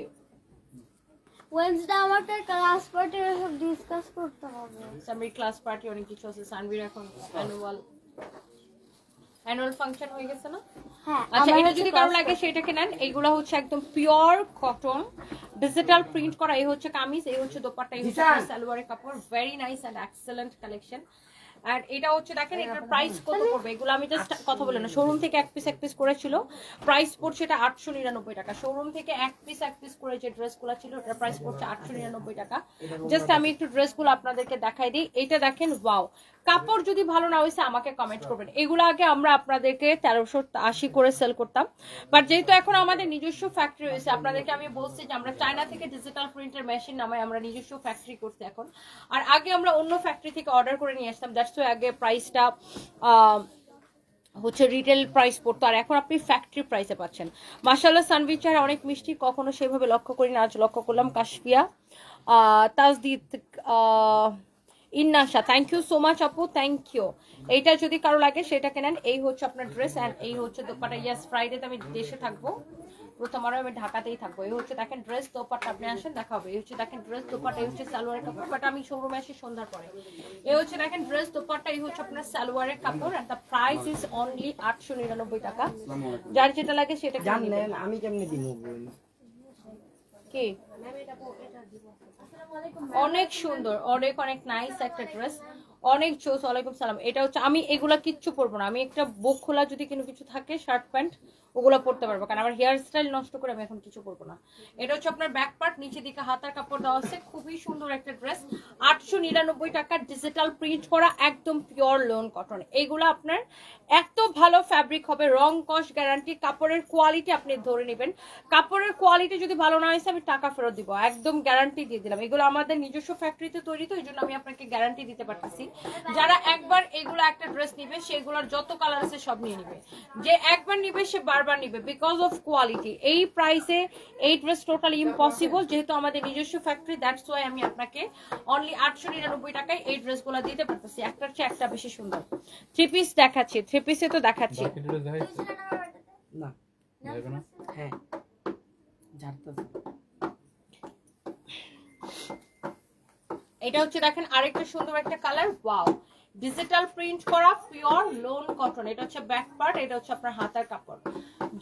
ওয়েডনেসডে আমাকে ক্লাস পার্টি সব ডিসকাস করতে হবে। সানবির ক্লাস পার্টি অনেক কিছু আছে। সানবির এখন অ্যানুয়াল ফাংশন হয়ে গেছে না? হ্যাঁ আচ্ছা এটা যদি কারো লাগে সেটাকে নেন। এইগুলো হচ্ছে একদম পিওর কটন ডিজিটাল প্রিন্ট করা। এই হচ্ছে কামিজ, এই হচ্ছে দোপাট্টা, এই হচ্ছে সালোয়ারের কাপড়। Very nice and excellent collection. আর এটা হচ্ছে দেখেন এটার প্রাইস কত পড়বে। এগুলো আমি জাস্ট কথা বলে না, শোরুম থেকে এক পিস করেছিল, প্রাইস পড়ছে এটা 899 টাকা। শোরুম থেকে এক পিস করে যে ড্রেসগুলো ছিল এটার প্রাইস পড়ছে 899 টাকা। জাস্ট আমি একটু ড্রেসগুলো আপনাদেরকে দেখাই দিই। এটা দেখেন, ওয়াও। কাপড় যদি ভালো না হয়েছে আমাকে কমেন্ট করবেন। এগুলো আগে আমরা আপনাদেরকে 1380 করে সেল করতাম, বাট যেহেতু এখন আমাদের নিজস্ব ফ্যাক্টরি হয়েছে, আপনাদেরকে আমি বলছি যে আমরা চায়না থেকে ডিজিটাল প্রিন্টের মেশিন নামাই আমরা নিজস্ব ফ্যাক্টরি করছি এখন। আর আগে আমরা অন্য ফ্যাক্টরি থেকে অর্ডার করে নিয়ে আসতাম, দ্যাটস ওয়াই আগে প্রাইসটা হচ্ছে রিটেল প্রাইস পড়তো, আর এখন আপনি ফ্যাক্টরি প্রাইসে পাচ্ছেন। মাশাআল্লাহ সানভি চেহারা অনেক মিষ্টি, কখনো সেভাবে লক্ষ্য করি না, আজ লক্ষ্য করলাম। Kashfia Tajdid Innasha, thank you so much আপু, থ্যাংক ইউ। এইটা যদি কারো লাগে সেটাকে নেন। এই হচ্ছে আপনার ড্রেস অ্যান্ড এই হচ্ছে দোপাট্টা। ইয়াস ফ্রাইডেতে আমি দেশে থাকবো, প্রথমবারও আমি ঢাকাতেই থাকবো। এই হচ্ছে দেখেন ড্রেস দোপাট্টা, আপনি আসেন দেখা হবে। এই হচ্ছে দেখেন ড্রেস দোপাট্টা, এই হচ্ছে সালোয়ারের কাপড়, বাট আমি শোরুমে আসি সন্ধ্যার পরে। এই হচ্ছে দেখেন ড্রেস দোপাট্টা, এই হচ্ছে আপনার সালোয়ারের কাপড় and the price is only 899 টাকা। যার যেটা লাগে সেটা জানেন আমি কেমনে দিব কি। অনেক সুন্দর, অনেক অনেক নাইস একটা ড্রেস, অনেক জোস। ওয়ালাইকুম সালাম। এটা হচ্ছে আমি এগুলা কিচ্ছু পরবো না, আমি একটা বুক খোলা যদি কোনো কিছু থাকে শার্ট প্যান্ট ওগুলো পড়তে পারবো, কারণ আমার হেয়ার স্টাইল নষ্ট করে আমি এখন কিছু করবো না। এটা হচ্ছে আপনার ব্যাক পার্ট, নিচে দিকে হাতার কাপড় দেওয়া আছে, খুবই সুন্দর একটা ড্রেস। 899 টাকা, ডিজিটাল প্রিন্ট করা, একদম পিওর লোন কটন। এইগুলো আপনার এত ভালো ফ্যাব্রিক হবে, রং কস গ্যারান্টি, কাপড়ের কোয়ালিটি আপনি ধরে নেবেন। কাপড়ের কোয়ালিটি যদি ভালো না হয়েছে আমি টাকা ফেরত দিব, একদম গ্যারান্টি দিয়ে দিলাম। এগুলো আমাদের নিজস্ব ফ্যাক্টরিতে তৈরি, তো এই জন্য আমি আপনাকে গ্যারান্টি দিতে পারতেছি। যারা একবার এগুলো একটা ড্রেস নিবে, সেগুলোর যত কালার আছে সব নিয়ে নিবে। যে একবার নিবে সে বারবার নিবে, বিকজ অফ কোয়ালিটি। এই প্রাইসে এই ড্রেস টোটালি ইম্পসিবল, যেহেতু আমাদের নিজস্ব ফ্যাক্টরি, দ্যাটস ওয়াই আমি আপনাকে অনলি 899 টাকায় এই ড্রেসগুলো দিতে পারতেছি। একটার চেয়ে একটা বেশি সুন্দর। থ্রি পিস দেখাচ্ছি, থ্রি পিসে তো দেখাচ্ছি। না হ্যাঁ ঝাড়তেছে। এটা হচ্ছে দেখেন আরেকটা সুন্দর একটা কালার, ওয়াও, ডিজিটাল প্রিন্ট করা পিওর লোন কটন। এটা হচ্ছে ব্যাক পার্ট, এটা হচ্ছে আপনার হাতার কাপড়।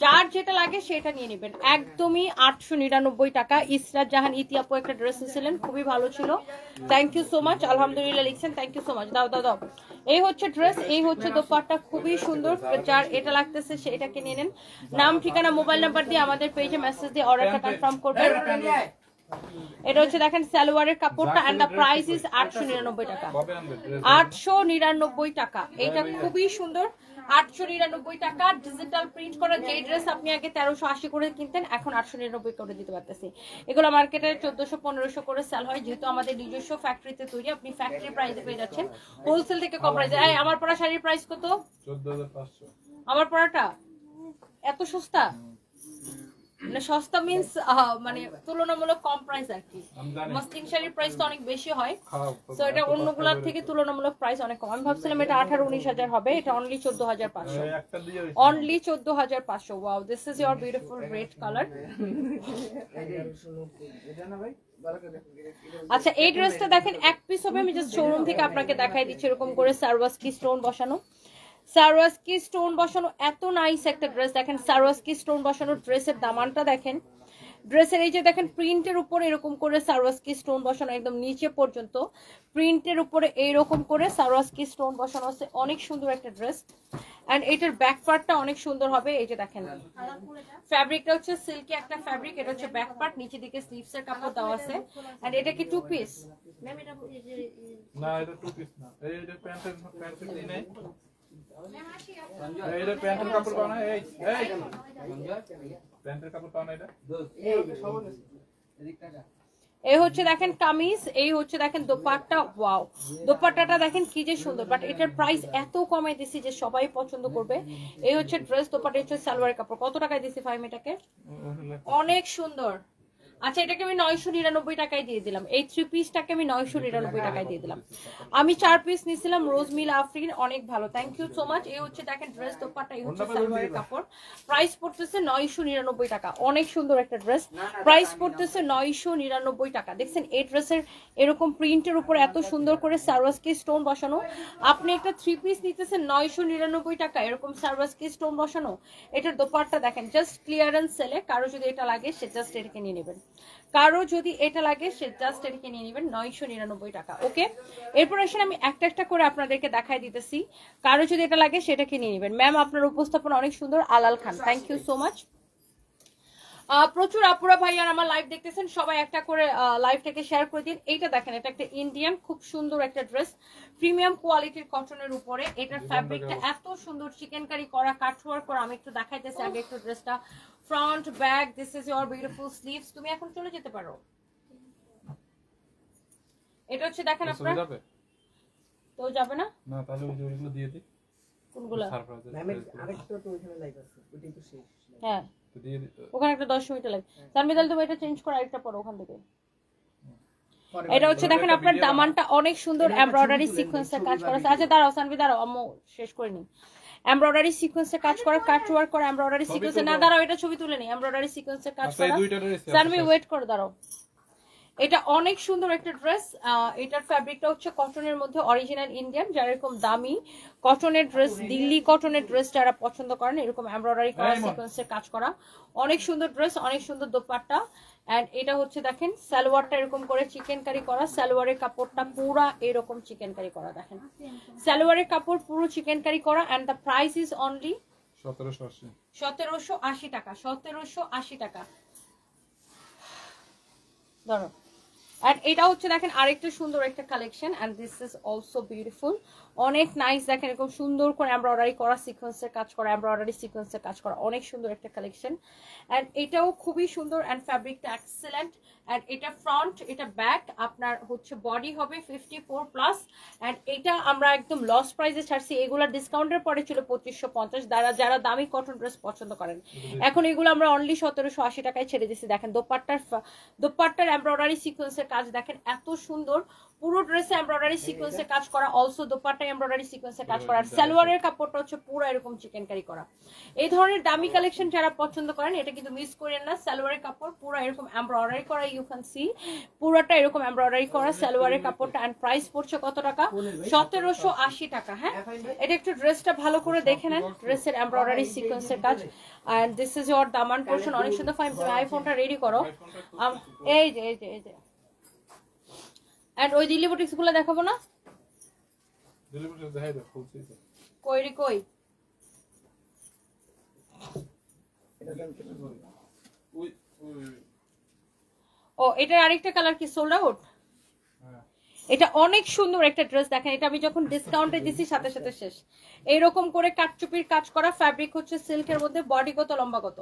যার যেটা লাগে সেটা নিয়ে নেবেন, একদমই 899 টাকা। ইসরাত জাহান ইতি আপু একটা ড্রেস নিয়েছিলেন, খুবই ভালো ছিল, থ্যাংক ইউ সো মাচ, আলহামদুলিল্লাহ লিখছেন, থ্যাংক ইউ সো মাচ। দাও দাও দাও, এই হচ্ছে ড্রেস, এই হচ্ছে দোপাট্টা, খুবই সুন্দর। যার এটা লাগতেছে সে এটাকে নিয়ে নেন। নাম, ঠিকানা, মোবাইল নাম্বার দিয়ে আমাদের পেজে মেসেজ দিয়ে অর্ডারটা কনফার্ম করবেন। এটা হচ্ছে দেখেন সালোয়ারের কাপড়টা, এন্ড দ্য প্রাইস ইজ 899 টাকা। 899 টাকা, এটা খুবই সুন্দর। 899 টাকা, ডিজিটাল প্রিন্ট করা। যে ড্রেস আপনি আগে 1380 করে কিনতেন, এখন 899 করে দিতে পারতেছি। এগুলো মার্কেটে 1400-1500 করে সেল হয়, যেহেতু আমাদের নিজস্ব ফ্যাক্টরিতে তৈরি। আপনি ফ্যাক্টরি প্রাইসে পেয়ে যাচ্ছেন, হোলসেল থেকে কম প্রাইসে। আমার পরা শাড়ির প্রাইস কত? 14500। আমার পরাটা এত সস্তা? মানে সস্তা মিন্স মানে তুলনামূলক কম প্রাইস আর কি। মসলিন শাড়ির প্রাইস তো অনেক বেশি হয়, সো এটা অন্যগুলোর থেকে তুলনামূলক প্রাইস অনেক কম। আমি ভাবছিলাম এটা 18-19 হাজার হবে, এটা only 14500, only 14500। Wow, this is your beautiful red colour. আচ্ছা, এই ড্রেসটা দেখেন এক পিস হবে, আমি জাস্ট শোরুম থেকে আপনাকে দেখাই দিচ্ছি। এরকম করে সারওয়াস্কি স্টোন বসানো, সারওয়াস্কি স্টোন বসানো, এত নাইস একটা ড্রেস। দেখেন সারওয়াস্কি স্টোন বসানো, ড্রেসের দামানটা দেখেন, ড্রেসের এই যে দেখেন প্রিন্টের উপরে এরকম করে সারওয়াস্কি স্টোন বসানো, একদম নিচে পর্যন্ত প্রিন্টের উপরে এইরকম করে সারওয়াস্কি স্টোন বসানো আছে, অনেক সুন্দর একটা ড্রেস। এন্ড এটার ব্যাক পার্টটা অনেক সুন্দর হবে। এই যে দেখেন ফ্যাব্রিকটা হচ্ছে সিল্কি একটা ফ্যাব্রিক, এটা হচ্ছে ব্যাক পার্ট, নিচে দিকে স্লিভস এর কাপড় দেওয়া আছে। এন্ড এটা কি টু পিস? না, এটা টু পিস না, এটা প্যান্টের দিই নাই। এটা প্যান্টের কাপড় পাও না, এই প্যান্টের কাপড় পাও না। এটা এই হচ্ছে দেখেন কামিজ, এই হচ্ছে দেখেন দোপাট্টা। ওয়াও, দোপাট্টাটা দেখেন কি যে সুন্দর, বাট এটার প্রাইস এত কমাই দিছি যে সবাই পছন্দ করবে। এই হচ্ছে ড্রেস, দোপাট্টা হচ্ছে সালোয়ারের কাপড়। কত টাকায় দিছি ফাইম এটাকে? অনেক সুন্দর। আচ্ছা, এটাকে আমি 999 টাকায় দিয়ে দিলাম। এই থ্রি পিসটাকে আমি 999 টাকায় দিয়ে দিলাম। আমি 4 পিস নিয়েছিলাম, রোজমিল আফরিন, অনেক ভালো, থ্যাংক ইউ সো মাচ। এই হচ্ছে দেখেন ড্রেস, দোপাট্টা, এই হচ্ছে সালোয়ারের কাপড়। প্রাইস পড়তেছে 999 টাকা, অনেক সুন্দর একটা ড্রেস। প্রাইস পড়তেছে 999 টাকা। দেখছেন এই ড্রেসের এরকম প্রিন্টের উপর এত সুন্দর করে সারওয়াস্কি স্টোন বসানো। আপনি একটা থ্রি পিস নিতেছেন 999 টাকা, এরকম সারওয়াস্কি স্টোন বসানো। এটার দোপাট্টা দেখেন, জাস্ট ক্লিয়ারেন্স সেলে। কারো যদি এটা লাগে সে জাস্ট এটাকে নিয়ে নেবেন, কারো যদি এটা লাগে সে জাস্ট এটাকে নিয়ে নেবেন, 999 টাকা। ওকে, এরপর আসেন আমি একটা একটা করে আপনাদেরকে দেখাই দিতেছি। কারো যদি এটা লাগে সেটাকে নিয়ে নেবেন। ম্যাম, আপনার উপস্থাপনা অনেক সুন্দর, আলাল খান, থ্যাংক ইউ সো মাচ। প্রচুর আপুরা ভাইয়ার আমার লাইভ দেখতেছেন, সবাই একটা করে লাইভটাকে শেয়ার করে দিন। এইটা দেখেন, এটা একটা ইন্ডিয়ান খুব সুন্দর একটা ড্রেস, প্রিমিয়াম কোয়ালিটির কটনের উপরে। এটার ফ্যাব্রিকটা এত সুন্দর, চিকেন কারি করা, কাটওয়ার্ক করা। আমি একটু দেখাইতেছি আগে একটু ড্রেসটা, front back, this is your beautiful sleeves. তুমি এখন চলে যেতে পারো। এটা হচ্ছে দেখেন আপনারা তো যাবে না, না তাহলে ওই জড়িগুলো দিয়ে দিই। কোনগুলো? ম্যামের আরেকটা তো ওইখানে লাইভ আছে, ওইটাই তো শেষ। হ্যাঁ, তো দিয়ে দিই। ওখানে একটা 10 মিনিট লাগে। তানমিদাল তুমি এটা চেঞ্জ করে আরেকটা পড়ো ওখান থেকে। এটা হচ্ছে দেখেন আপনার দামানটা অনেক সুন্দর, এমব্রয়ডারি সিকোয়েন্সের কাজ করা আছে। আচ্ছা দাঁড়াও সানভি, দাঁড়াও, আম্মু শেষ করে নি। এমব্রয়ডারি সিকোয়েন্সের কাজ করা, কাটওয়ার্ক করা, এমব্রয়ডারি সিকোয়েন্সে। না দাঁড়াও, এটা ছবি তুলে নি। এমব্রয়ডারি সিকোয়েন্সের কাজ করা। সানভি ওয়েট করো, দাঁড়াও। এটা অনেক সুন্দর একটা ড্রেস। এটার ফ্যাব্রিকটা হচ্ছে কটনের মধ্যে, অরিজিনাল ইন্ডিয়ান। যারা এরকম দামি কটনের ড্রেস, দিল্লি কটনের ড্রেস যারা পছন্দ করেন, এরকম এমব্রয়ডারি করা, সিকোয়েন্সের কাজ করা, অনেক সুন্দর ড্রেস, অনেক সুন্দর দোপাট্টা। এন্ড এটা হচ্ছে দেখেন সালোয়ারটা এরকম করে চিকেন কারি করা, সালোয়ারের কাপড়টা পুরা এরকম চিকেন কারি করা। দেখেন সালোয়ারের কাপড় পুরো চিকেন কারি করা, and the price is only 1780 1780 টাকা, 1780 টাকা। ধরো, আর এটা হচ্ছে দেখেন আরেকটা সুন্দর একটা collection, and this is also beautiful, অনেক নাইস। দেখেন এরকম সুন্দর করে এমব্রয়ডারি করা, সিকোয়েন্সের কাজ করা, এমব্রয়ডারি সিকোয়েন্সের কাজ করা, অনেক সুন্দর একটা কালেকশন। এন্ড এটাও খুবই সুন্দর, এন্ড ফ্যাব্রিকটা এক্সেলেন্ট। এন্ড এটা ফ্রন্ট, এটা ব্যাক, আপনার হচ্ছে বডি হবে 54+। এন্ড এটা আমরা একদম লস প্রাইসে ছাড়ছি, এগুলা ডিসকাউন্টের পরে ছিল 2550। যারা দামি কটন ড্রেস পছন্দ করেন, এখন এগুলো আমরা অনলি 1780 টাকায় ছেড়ে দিচ্ছি। দেখেন দোপাট্টার এমব্রয়ডারি সিকোয়েন্সের কাজ দেখেন এত সুন্দর, পুরো ড্রেসে এমব্রয়ডারি সিকোয়েন্সের কাজ করা, অলসো দোপাট্টা এমব্রয়ডারি সিকোয়েন্সের কাজ করা। আর সালোয়ারের কাপড়টা হচ্ছে পুরো এরকম চিকেন কারি করা। এই ধরনের দামি কালেকশন যারা পছন্দ করেন এটা কিন্তু মিস করেন না। সালোয়ারের কাপড় পুরো এরকম এমব্রয়ডারি করা, ইউ ক্যান সি পুরোটা এরকম এমব্রয়ডারি করা সালোয়ারের কাপড়টা। এন্ড প্রাইস পড়ছে কত টাকা? 1780 টাকা। হ্যাঁ, এটা একটু ড্রেসটা ভালো করে দেখে নেন, ড্রেসের এমব্রয়ডারি সিকোয়েন্সের কাজ। And this is your Daman portion, অনেক সুন্দর। ফাইন, তুমি আইফোনটা রেডি করো। এই যে এই যে এই যে, এন্ড ওই দিল্লি বুটিক্স গুলো দেখাবো না? দিল্লি বুটিক্স দেখাই দাও, ফুল সাইজ। কই রে কই? ওই ও, এটার আরেকটা কালার কি সোল্ড আউট? এটা অনেক সুন্দর একটা ড্রেস। দেখেন এটা আমি যখন ডিসকাউন্টে দিছি সাথে সাথে শেষ। এইরকম করে কাটচুপির কাজ করা, ফ্যাব্রিক হচ্ছে সিল্কের মধ্যে, বডি কত, লম্বা কত?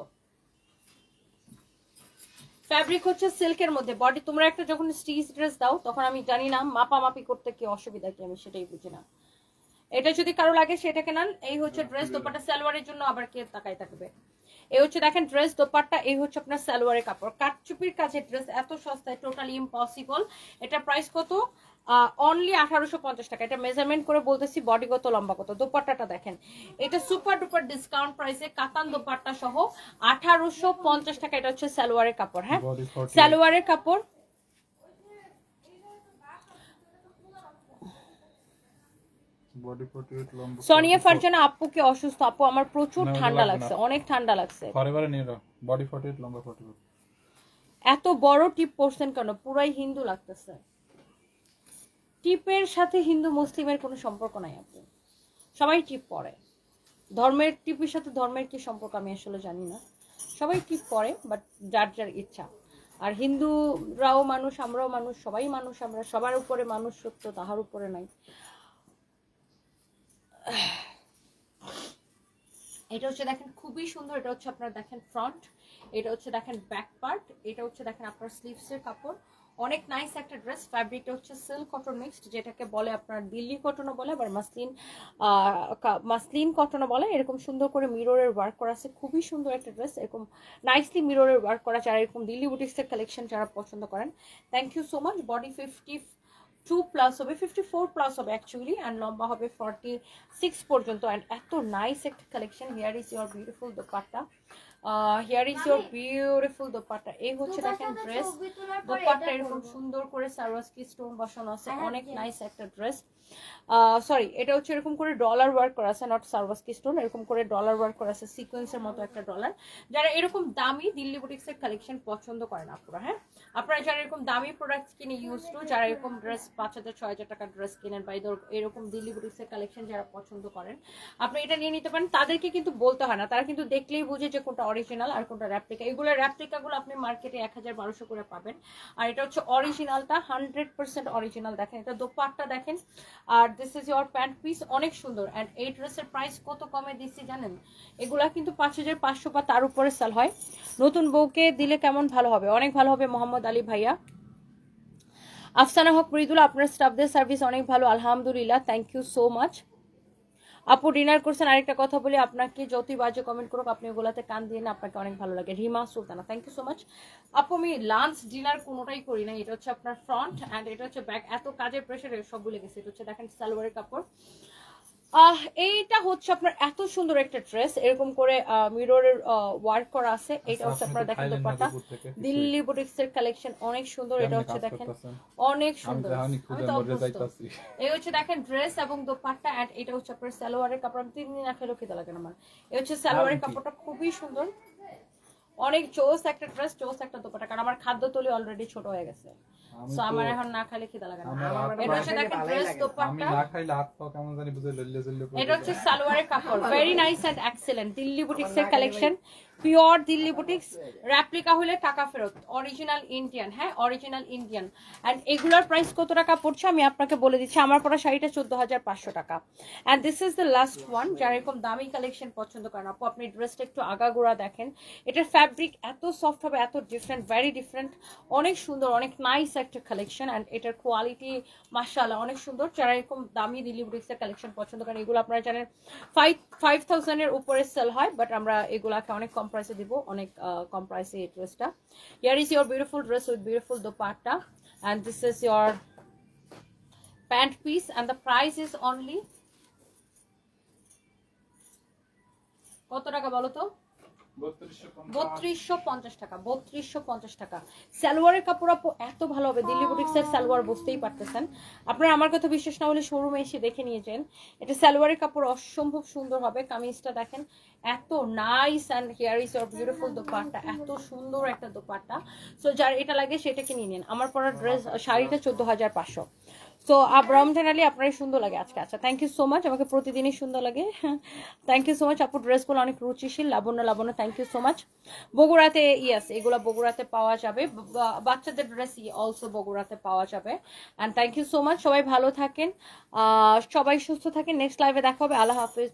ফ্যাব্রিক হচ্ছে সিল্কের মধ্যে, বডি। তোমরা একটা যখন স্টিচ ড্রেস দাও তখন আমি জানি না মাপামাপি করতে কি অসুবিধা কি, আমি সেটাই বুঝি না। এটা যদি কারো লাগে সেটাকে নেন। এই হচ্ছে ড্রেস, দোপাট্টা সালোয়ারের জন্য আবার কে তাকাই থাকবে। এই হচ্ছে দেখেন ড্রেস, দোপাট্টা, এই হচ্ছে আপনার সালোয়ারের কাপড়। কাটচুপির কাজের ড্রেস এত সস্তায় টোটালি ইম্পসিবল। এটা প্রাইস কত? অনলি 1850 টাকা। এটা মেজারমেন্ট করে বলতেছি, বডি কত, লম্বা কত। দোপাট্টাটা দেখেন, এটা সুপার ডুপার ডিসকাউন্ট প্রাইসে কাতান দোপাট্টা সহ 1850 টাকা। এটা হচ্ছে সালোয়ারের কাপড়। হ্যাঁ, সালোয়ারের কাপড়। বডি 48 লম্বা। সোনিয়া ফারজানা আপু কি অসুস্থ? আপু আমার প্রচুর ঠান্ডা লাগছে, অনেক ঠান্ডা লাগছে। বারে নিয়ে নাও, বডি 48 লম্বা 44। এত বড় টিপ পরছেন কেন? পুরাই হিন্দু লাগতেছে। টিপের সাথে হিন্দু মুসলিমের কোনো সম্পর্ক নাই আপু, সবাই টিপ পরে। ধর্মের টিপের সাথে ধর্মের কি সম্পর্ক আমি আসলে জানি না, সবাই টিপ পরে, বাট যার যার ইচ্ছা। আর হিন্দুরাও মানুষ, আমরাও মানুষ, সবাই মানুষ, আমরা সবার উপরে মানুষ সত্য, তাহার উপরে নাই। এটা হচ্ছে দেখেন খুবই সুন্দর। এটা হচ্ছে আপনার দেখেন ফ্রন্ট, এটা হচ্ছে দেখেন ব্যাক পার্ট, এটা হচ্ছে দেখেন আপনার স্লিভসের কাপড়। অনেক নাইস একটা ড্রেস। ফ্যাব্রিকটা হচ্ছে সিল্ক কটন মিক্সড, যেটাকে বলে আপনার দিল্লি কটনও বলে, আবার মাসলিন কটনও বলে। এরকম সুন্দর করে মিররের ওয়ার্ক করা আছে, খুবই সুন্দর একটা ড্রেস। এরকম নাইসলি মিররের ওয়ার্ক করা, যারা এরকম দিল্লি বুটিক্সের কালেকশন যারা পছন্দ করেন, thank you so much. Body 52+ হবে, 54+ হবে অ্যাকচুয়ালি, অ্যান্ড লম্বা হবে 46 পর্যন্ত। অ্যান্ড এত নাইস একটা collection. Here is your beautiful dupatta, here is your beautiful dupatta. এই হচ্ছে দেখেন ড্রেস, দোপাট্টা এরকম সুন্দর করে সারওয়াস্কি স্টোন বসানো আছে, অনেক নাইস একটা ড্রেস। সরি, এটা হচ্ছে এরকম করে ডলার ওয়ার্ক করা আছে, নট সারওয়াস্কি স্টোন, এরকম করে ডলার ওয়ার্ক করা আছে, সিকোয়েন্সের মতো একটা ডলার। যারা এরকম দামি দিল্লি বুটিক্সের কালেকশন পছন্দ করেন আপনারা, হ্যাঁ, আপনারা যারা এরকম দামি প্রোডাক্টস কিনে ইউজ টু, যারা এরকম ড্রেস 5000-6000 টাকার ড্রেস কিনেন, বা এরকম দিল্লি বুটিক্সের কালেকশন যারা পছন্দ করেন, আপনি এটা নিয়ে নিতে পারেন। তাদেরকে কিন্তু বলতে হয় না, তারা কিন্তু দেখলেই বুঝে যে কোনটা অরিজিনাল আর কোনটা র্যাপ্লিকা। এগুলো র্যাপ্লিকাগুলো আপনি মার্কেটে 1000-1200 করে পাবেন, আর এটা হচ্ছে অরিজিনালটা 100% অরিজিনাল। দেখেন এটা দোপাট্টা দেখেন, আর this is your pant piece, অনেক সুন্দর। এন্ড এই ড্রেসের প্রাইস কত কমে দিচ্ছি জানেন? এগুলা কিন্তু 5500 বা তার উপরে সেল হয়। নতুন বউকে দিলে কেমন ভালো হবে? অনেক ভালো হবে মোহাম্মদ আলী ভাইয়া। আফসানা হক মৃদুল, আপনার স্টাফদের সার্ভিস অনেক ভালো, আলহামদুলিল্লাহ, থ্যাংক ইউ সো মাচ। আপু ডিনার করছেন? আরেকটা কথা বলি, আপনাকে যতই বাজে কমেন্ট করুক আপনি ওগুলাতে কান দিয়ে না, আপনাকে অনেক ভালো লাগে। Rima Sultana, thank you so much. আপু আমি লাঞ্চ ডিনার কোনোটাই করি না। এটা হচ্ছে আপনার ফ্রন্ট, অ্যান্ড এটা হচ্ছে ব্যাক। এত কাজের প্রেশারে সব ভুলে গেছে। এটা হচ্ছে দেখেন সালোয়ারের কাপড়। এইটা হচ্ছে আপনার এত সুন্দর একটা ড্রেস, এরকম করে মিররের ওয়ার্ক করা আছে। এটা হচ্ছে আপনার দেখেন দোপাট্টা, দিল্লি বুটিক্সের কালেকশন, অনেক সুন্দর। এটা হচ্ছে দেখেন অনেক সুন্দর। এই হচ্ছে দেখেন ড্রেস এবং দোপাট্টা, এন্ড এটা হচ্ছে আপনার সালোয়ারের কাপড়। আমি 3 দিন না খেলেও খেতে লাগে না আমার। এই হচ্ছে সালোয়ারের কাপড়টা, খুবই সুন্দর, অনেক চোস একটা ড্রেস, চোস একটা দোপাট্টা। কারণ আমার খাদ্য তলি অলরেডি ছোট হয়ে গেছে, আমি সো তো- আমার এখন না খাইলে খিদা লাগে না। আমার হাত এটা পা- হচ্ছে দেখেন ড্রেস আমি দোপাট্টা। না খাইলে হাত পা কেমন জানি বুঝে লইলে জল্লে পড়ে এটা হচ্ছে যায়। সালোয়ারের কাপড়, very nice and excellent. Delhi boutiques এর collection, pure Delhi boutiques, replica হলে টাকা ফেরত, অরিজিনাল ইন্ডিয়ান। হ্যাঁ, অরিজিনাল ইন্ডিয়ান। এন্ড এগুলোর প্রাইস কত টাকা পড়ছে আমি আপনাকে বলে দিচ্ছি। আমার পরা শাড়িটা 14,500 টাকা। And this is the last one. যারা এরকম দামি কালেকশন পছন্দ করেন আপু, আপনি ড্রেসটা একটু আগাগোড়া দেখেন। এটার ফ্যাব্রিক এত সফট হবে, এত ডিফারেন্ট, ভেরি ডিফারেন্ট, অনেক সুন্দর, অনেক নাইস একটা কালেকশন। এন্ড এটার কোয়ালিটি মাশাআল্লাহ অনেক সুন্দর। যারা এরকম দামি দিল্লি বুটিক্সের কালেকশন পছন্দ করেন, এগুলো আপনারা জানেন 5,000 এর উপরে সেল হয়, বাট আমরা এগুলাকে অনেক কম প্রাইসে দিব, অনেক কম প্রাইসে এই ড্রেসটা। Here is your beautiful dress with beautiful dupatta, and this is your pant piece, and the price is only কত টাকা বলো তো? 3250 টাকা। 3250 টাকা। সালোয়ারের কাপড় আপু এত ভালো হবে, দিল্লি বুটিক্সের সালোয়ার বুঝতেই পারতেছেন আপনারা। আমার কথা বিশ্বাস না হলে শোরুমে এসে দেখে নিয়ে যান। এটা সালোয়ারের কাপড় অসম্ভব সুন্দর হবে। কামিজটা দেখেন এত nice, and here is your beautiful dupatta, এত সুন্দর একটা দোপাট্টা। সো যার এটা লাগে সেটাকে নিয়ে নিন। আমার পরা ড্রেস শাড়িটা 14,500। সো রমজান আলী আপনারই সুন্দর লাগে আজকে। আচ্ছা, থ্যাংক ইউ সো মাচ, আমাকে প্রতিদিনই সুন্দর লাগে। থ্যাংক ইউ সো মাচ আপু, ড্রেসগুলো অনেক রুচিশীল, Labanya Labanya, thank you so much. বগুড়াতে ইয়েস, এগুলো বগুড়াতে পাওয়া যাবে। বাচ্চাদের ড্রেস অলসো বগুড়াতে পাওয়া যাবে। And thank you so much, সবাই ভালো থাকেন, সবাই সুস্থ থাকেন। নেক্সট লাইভে দেখা হবে। আল্লাহ হাফিজ।